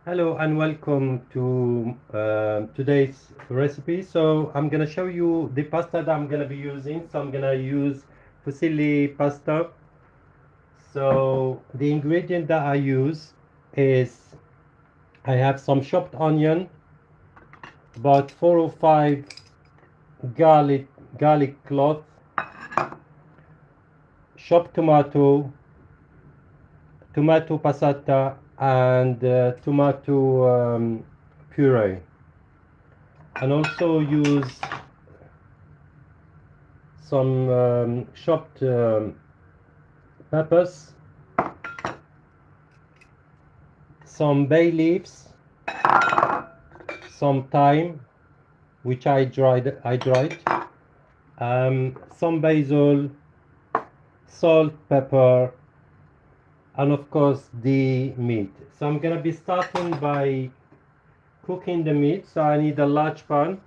Hello and welcome to today's recipe. So I'm gonna show you the pasta that I'm gonna be using. So I'm gonna use fusilli pasta. So the ingredient that I use is I have some chopped onion, about 4 or 5 garlic cloth, chopped tomato passata, and tomato puree, and also use some chopped peppers, some bay leaves, some thyme, which I dried, some basil, salt, pepper, and of course the meat. So I'm gonna be starting by cooking the meat. So I need a large pan.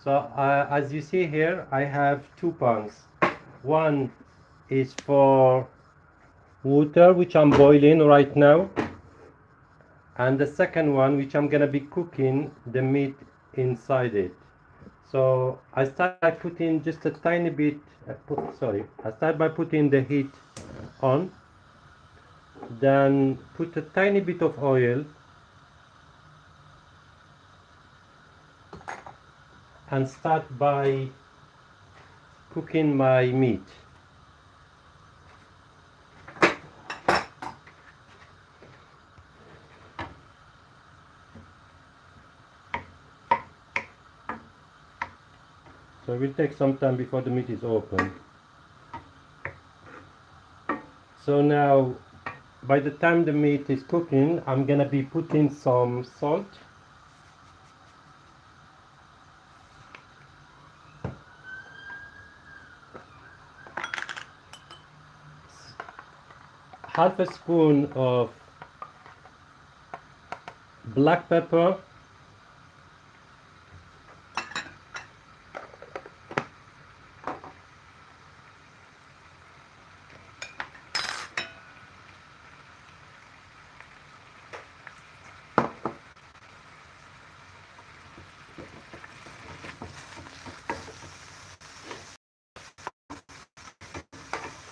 So as you see here, I have 2 pans. One is for water, which I'm boiling right now, and the second one, which I'm gonna be cooking the meat inside it. So I start by putting just a tiny bit, I start by putting the heat on, then put a tiny bit of oil and start by cooking my meat. So it will take some time before the meat is open. So now, by the time the meat is cooking, I'm gonna be putting some salt. Half a spoon of black pepper.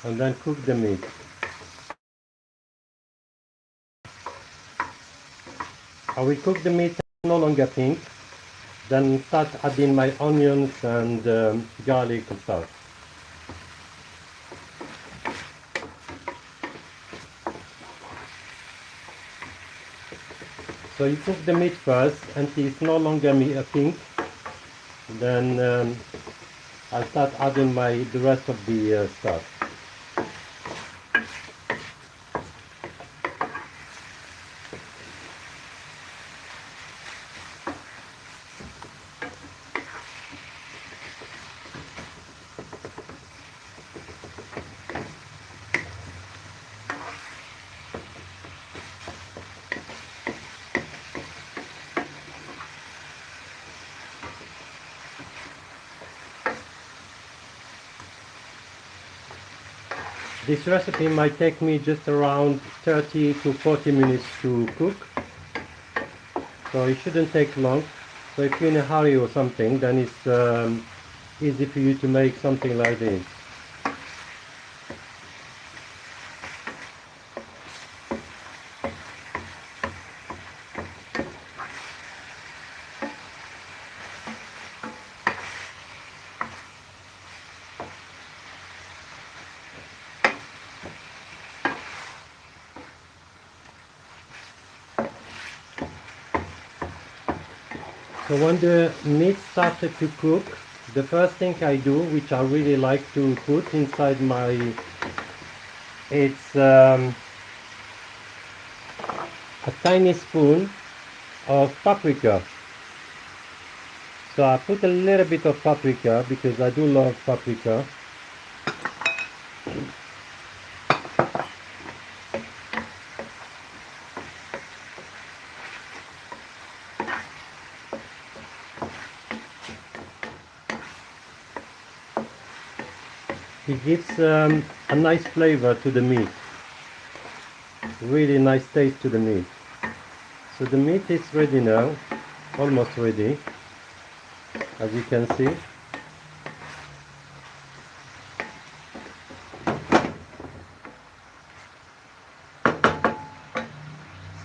And then cook the meat. I will cook the meat no longer pink, then start adding my onions and garlic and stuff. So you cook the meat first until it's no longer pink, then I'll start adding the rest of the stuff. This recipe might take me just around 30 to 40 minutes to cook, so it shouldn't take long. So if you're in a hurry or something, then it's easy for you to make something like this. So when the meat started to cook, the first thing I do, which I really like to put inside it's a tiny spoon of paprika. So I put a little bit of paprika because I do love paprika. It gives a nice flavor to the meat, really nice taste to the meat. So the meat is ready now, almost ready, as you can see.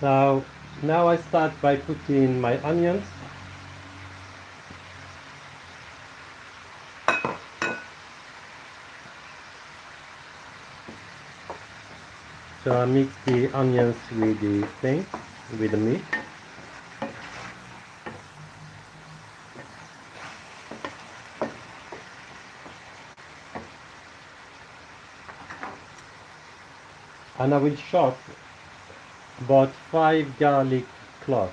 So now I start by putting my onions. So I mix the onions with with the meat. And I will chop about 5 garlic cloves.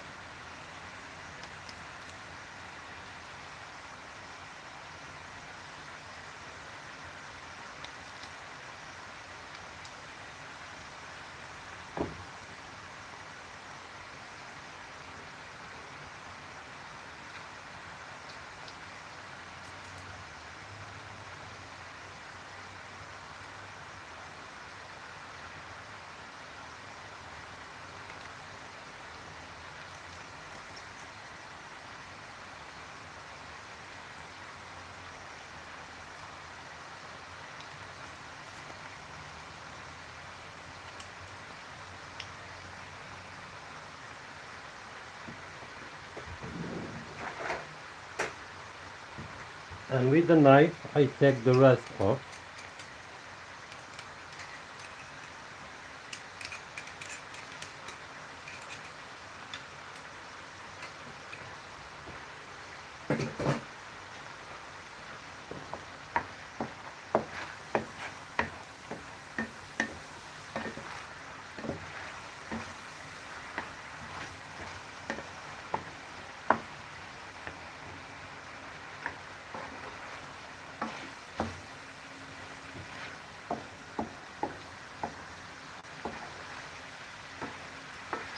And with the knife I take the rest off.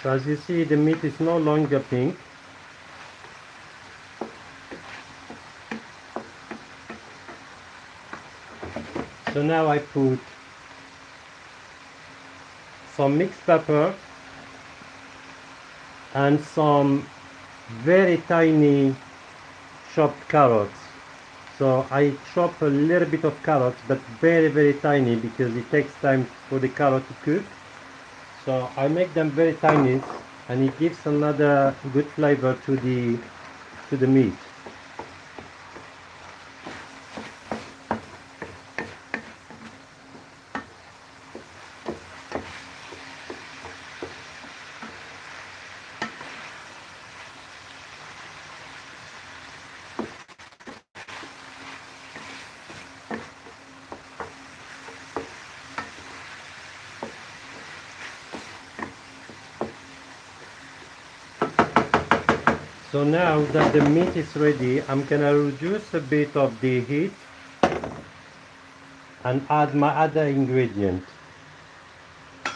So as you see, the meat is no longer pink. So now I put some mixed pepper and some very tiny chopped carrots. So I chop a little bit of carrots, but very tiny, because it takes time for the carrot to cook. So I make them very tiny, and it gives another good flavor to the meat. So now that the meat is ready, I'm gonna reduce a bit of the heat and add my other ingredient.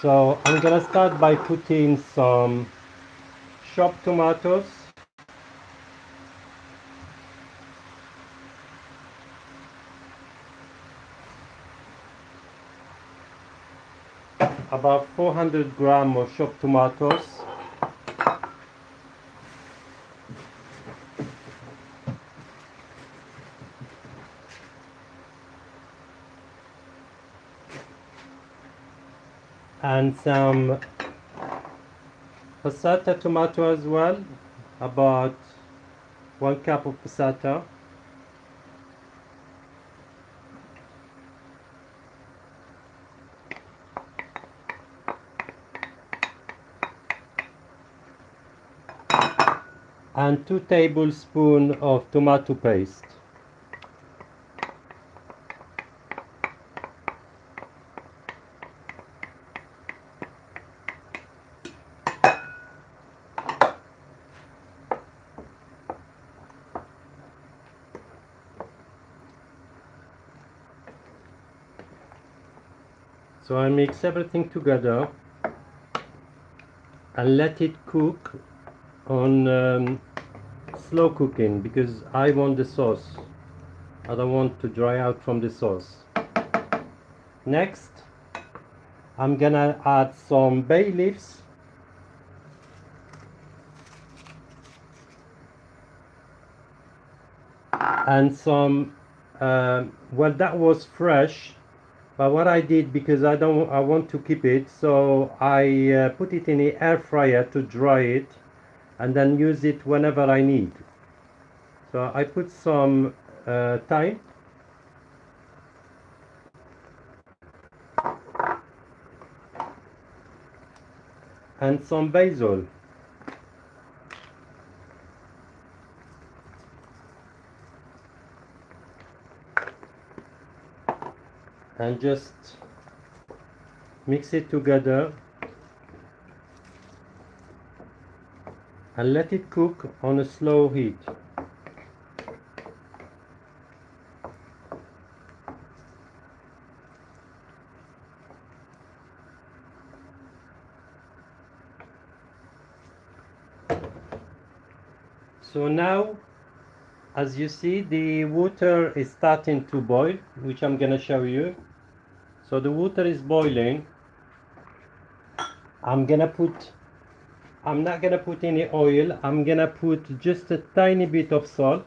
So I'm gonna start by putting some chopped tomatoes, about 400 grams of chopped tomatoes, and some passata tomato as well, about 1 cup of passata, and 2 tablespoons of tomato paste. So I mix everything together and let it cook on slow cooking, because I want the sauce. I don't want to dry out from the sauce. Next, I'm gonna add some bay leaves and some well, that was fresh, but what I did, because I want to keep it, so I put it in the air fryer to dry it and then use it whenever I need. So I put some thyme and some basil, and just mix it together and let it cook on a slow heat. So now, as you see, the water is starting to boil, which I'm gonna show you. So the water is boiling. I'm not gonna put any oil. I'm gonna put just a tiny bit of salt.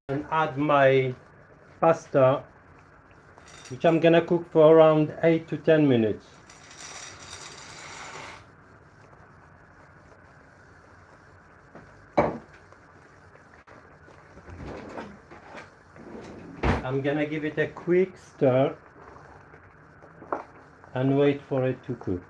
And add my pasta, which I'm gonna cook for around 8 to 10 minutes. I'm gonna give it a quick stir and wait for it to cook.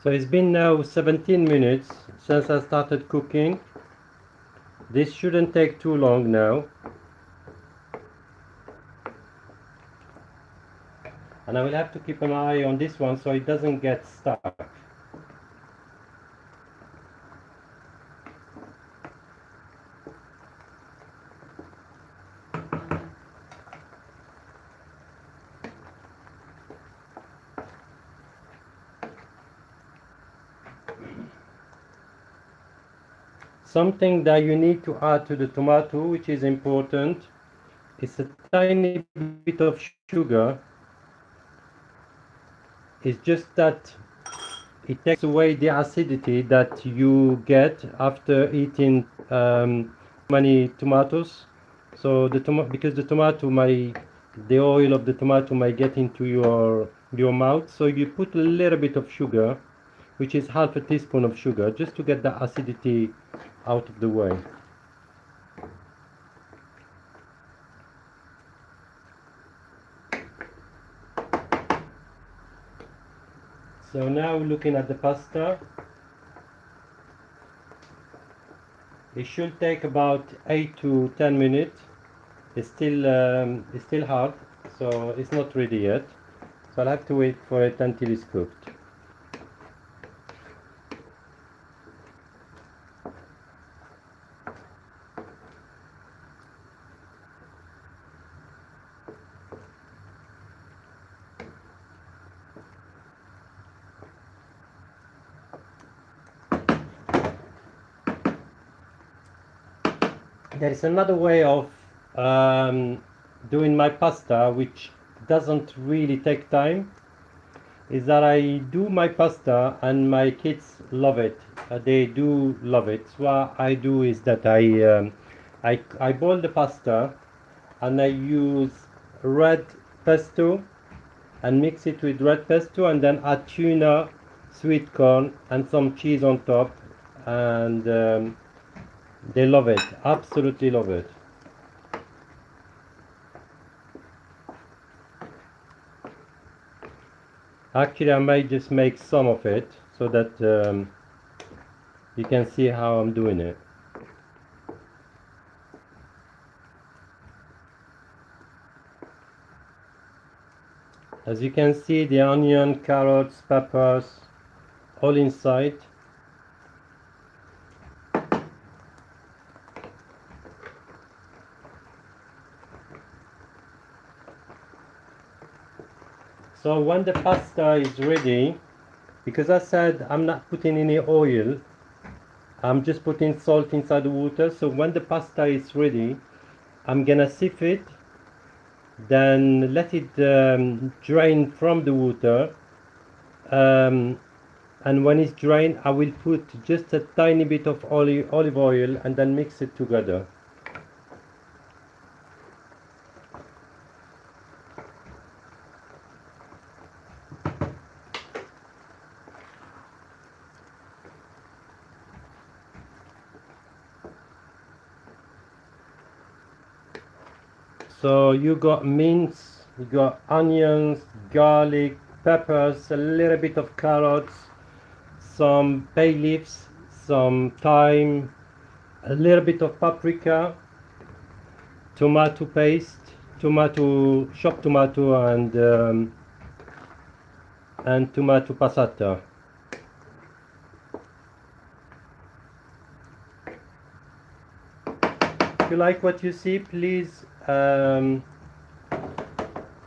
So it's been now 17 minutes since I started cooking. This shouldn't take too long now. And I will have to keep an eye on this one so it doesn't get stuck. Something that you need to add to the tomato, which is important, is a tiny bit of sugar. It's just that it takes away the acidity that you get after eating many tomatoes. So because the tomato the oil of the tomato might get into your mouth. So you put a little bit of sugar, which is half a teaspoon of sugar, just to get the acidity out of the way. So now looking at the pasta, it should take about 8 to 10 minutes. It's still hard, so it's not ready yet. So I'll have to wait for it until it's cooked. There is another way of doing my pasta which doesn't really take time, is that I do my pasta and my kids love it. They do love it. So what I do is that I boil the pasta and I use red pesto and mix it with red pesto and then add tuna, sweet corn and some cheese on top, and they love it, absolutely love it. Actually, I might just make some of it so that you can see how I'm doing it. As you can see, the onion, carrots, peppers, all inside. So when the pasta is ready, because I said I'm not putting any oil, I'm just putting salt inside the water. So when the pasta is ready, I'm gonna sieve it, then let it drain from the water. And when it's drained, I will put just a tiny bit of olive oil and then mix it together. So you got mince, you got onions, garlic, peppers, a little bit of carrots, some bay leaves, some thyme, a little bit of paprika, tomato paste, chopped tomato, and tomato passata. If you like what you see, please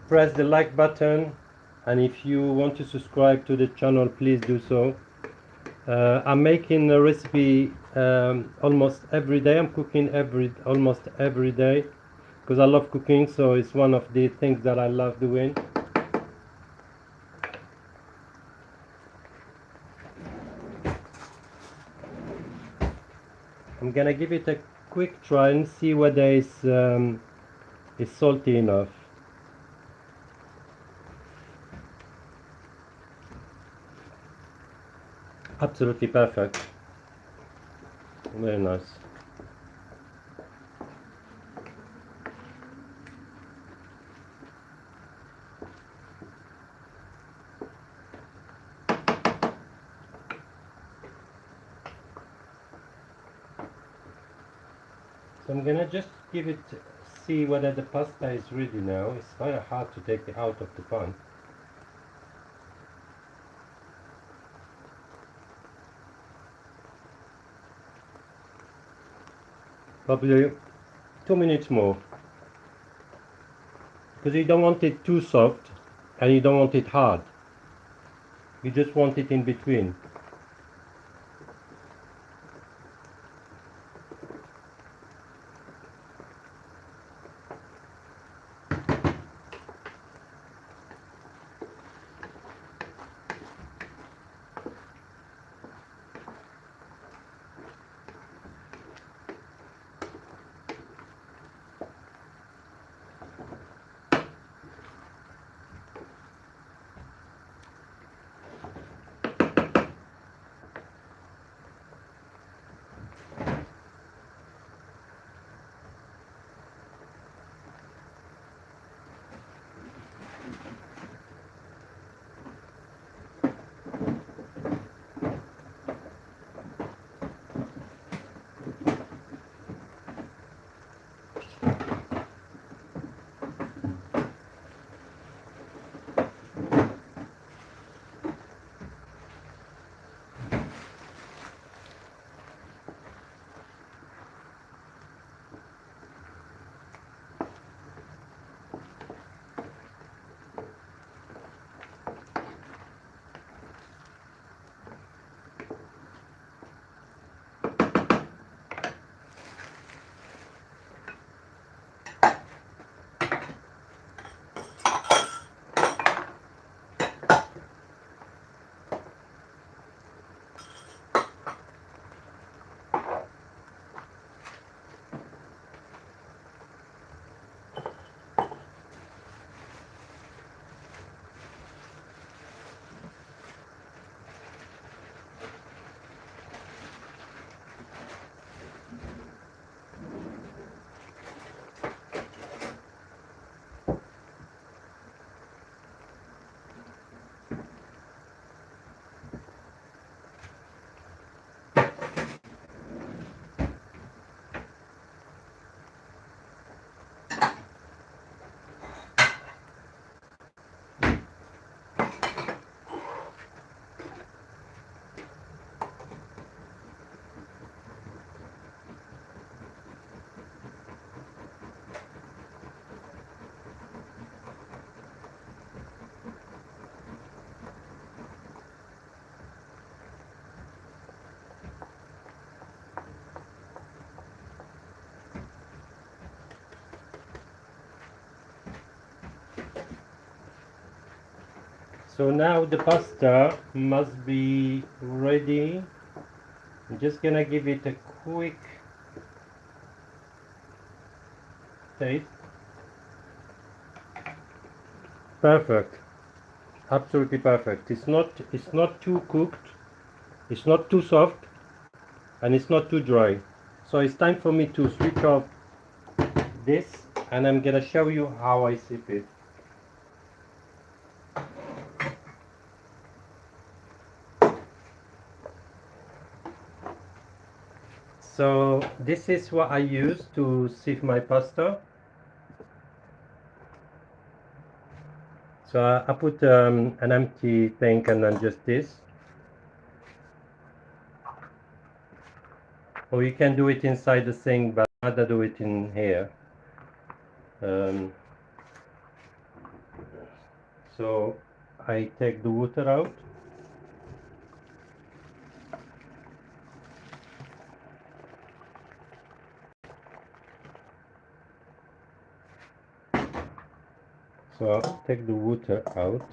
press the like button, and if you want to subscribe to the channel, please do so. I'm making a recipe almost every day. I'm cooking almost every day because I love cooking, so it's one of the things that I love doing. I'm gonna give it a quick try and see whether it's salty enough. Absolutely perfect. Very nice. So I'm gonna just give it, see whether the pasta is ready now. It's kind of hard to take it out of the pan. Probably 2 minutes more, because you don't want it too soft and you don't want it hard. You just want it in between. So now the pasta must be ready. I'm just gonna give it a quick taste. Perfect. Absolutely perfect. It's not too cooked, it's not too soft, and it's not too dry. So it's time for me to switch off this, and I'm gonna show you how I sip it. So this is what I use to sieve my pasta. So I put an empty thing and then just this. Or you can do it inside the sink, but I'd rather do it in here. Um, so I take the water out. So I'll take the water out.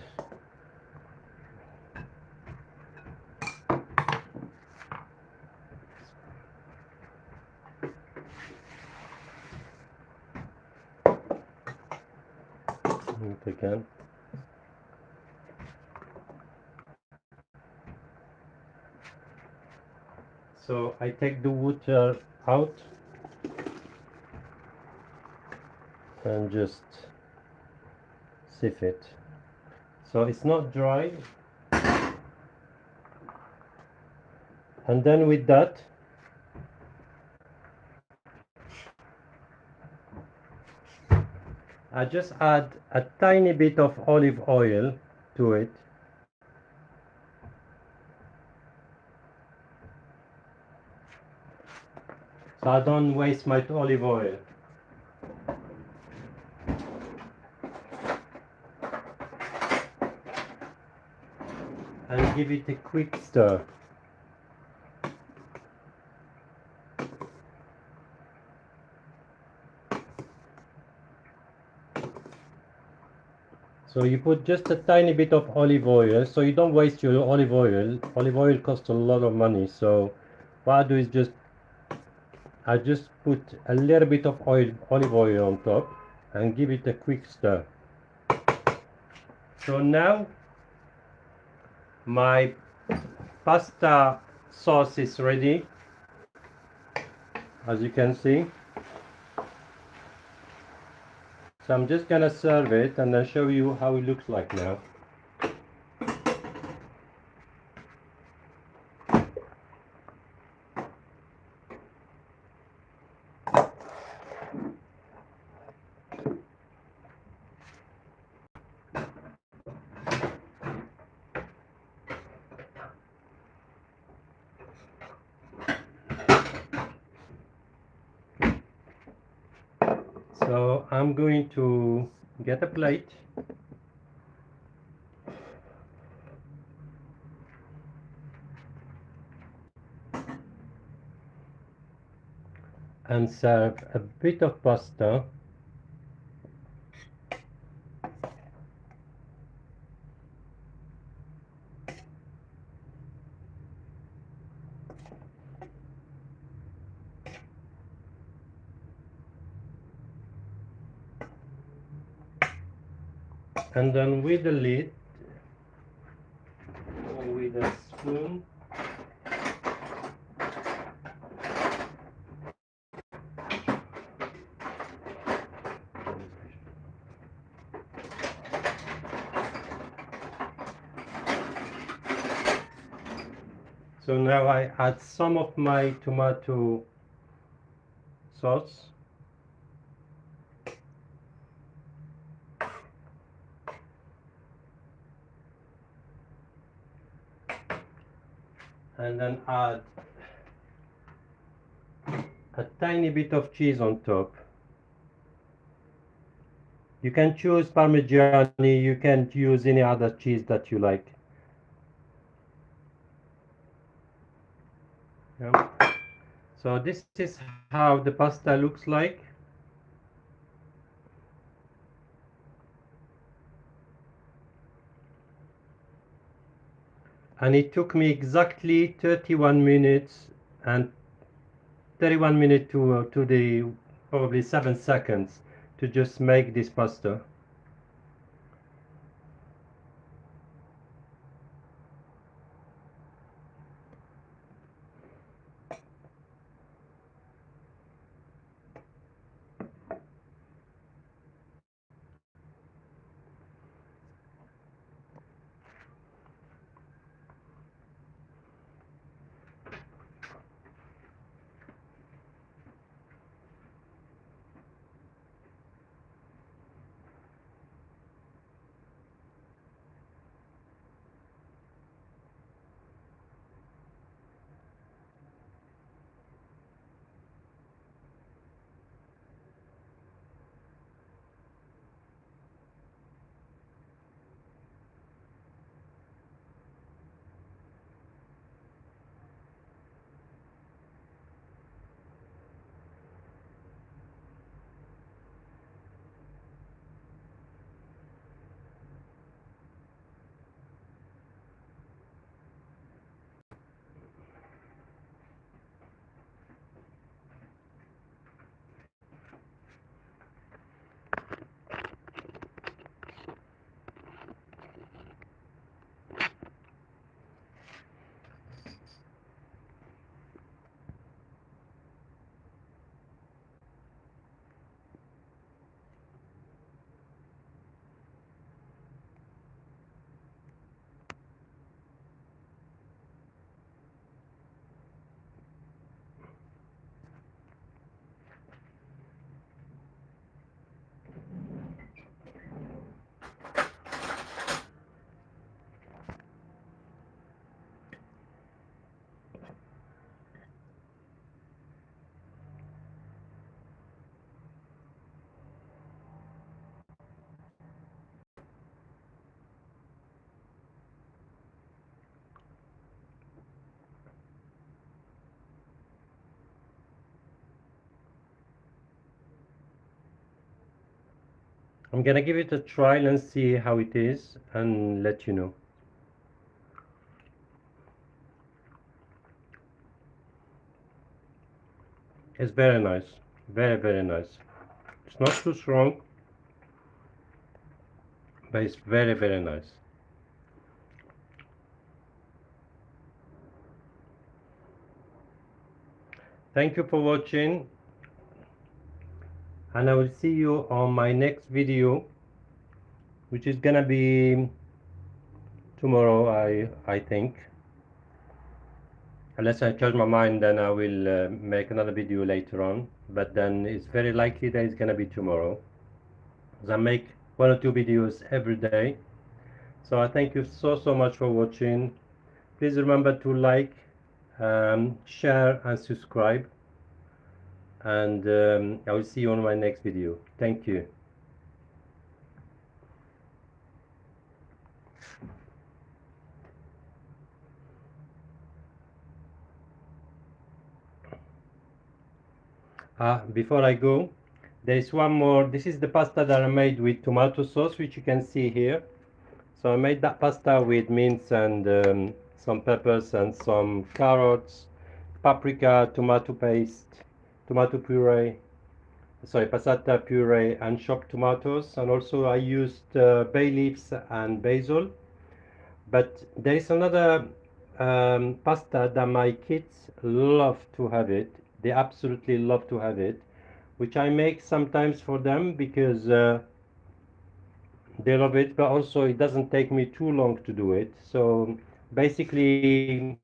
And again. So I take the water out and just sieve it. So it's not dry. And then with that, I just add a tiny bit of olive oil to it. So I don't waste my olive oil. And give it a quick stir. So you put just a tiny bit of olive oil, so you don't waste your olive oil. Olive oil costs a lot of money, so what I do is I just put a little bit of olive oil on top and give it a quick stir. So now my pasta sauce is ready, as you can see. So I'm just gonna serve it and then show you how it looks like now. So I'm going to get a plate and serve a bit of pasta and then with the lid or with a spoon so now I add some of my tomato sauce and then add a tiny bit of cheese on top. You can choose Parmigiani, you can use any other cheese that you like. Yeah. So this is how the pasta looks like. And it took me exactly 31 minutes and 31 minutes to the probably 7 seconds to just make this pasta. I'm gonna give it a trial and see how it is and let you know. It's very nice, very nice. It's not too strong, but it's very nice. Thank you for watching, and I will see you on my next video, which is gonna be tomorrow, I think. Unless I change my mind, then I will make another video later on. But then it's very likely that it's gonna be tomorrow, as I make 1 or 2 videos every day. So I thank you so much for watching. Please remember to like, share and subscribe, and I will see you on my next video. Thank you. Before I go, there is one more. This is the pasta that I made with tomato sauce, which you can see here. So I made that pasta with mince and some peppers and some carrots, paprika, tomato paste, tomato puree, sorry, passata puree, and chopped tomatoes. And also I used bay leaves and basil. But there is another pasta that my kids love to have it. They absolutely love to have it, which I make sometimes for them because they love it, but also it doesn't take me too long to do it. So basically,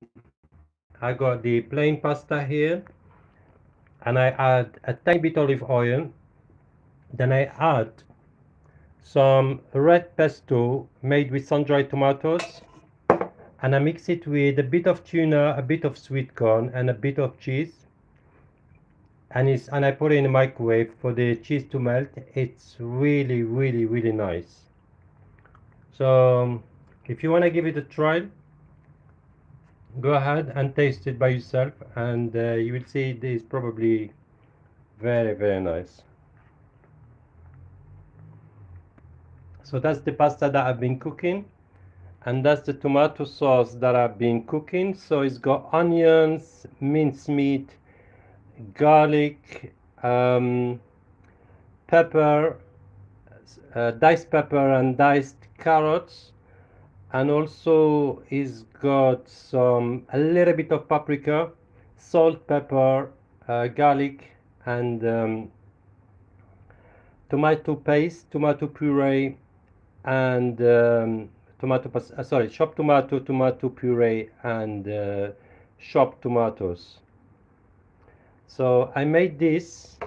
I got the plain pasta here, and I add a tiny bit olive oil. Then I add some red pesto made with sun-dried tomatoes, and I mix it with a bit of tuna, a bit of sweet corn, and a bit of cheese. And I put it in the microwave for the cheese to melt. It's really nice. So if you want to give it a try, go ahead and taste it by yourself, and you will see it is probably very nice. So that's the pasta that I've been cooking, and that's the tomato sauce that I've been cooking. So it's got onions, mincemeat, garlic, pepper, diced pepper and diced carrots, and also it's got a little bit of paprika, salt, pepper, garlic, and tomato paste, tomato puree, and chopped tomato, tomato puree, and chopped tomatoes. So I made this,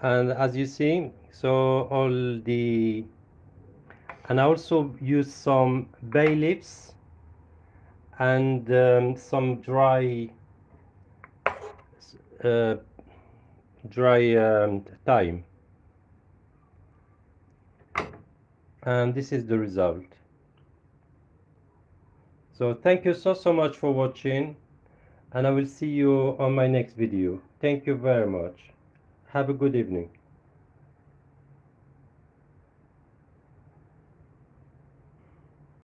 and as you see, so and I also used some bay leaves and some uh, dry thyme, and this is the result. So thank you so much for watching, and I will see you on my next video. Thank you very much. Have a good evening.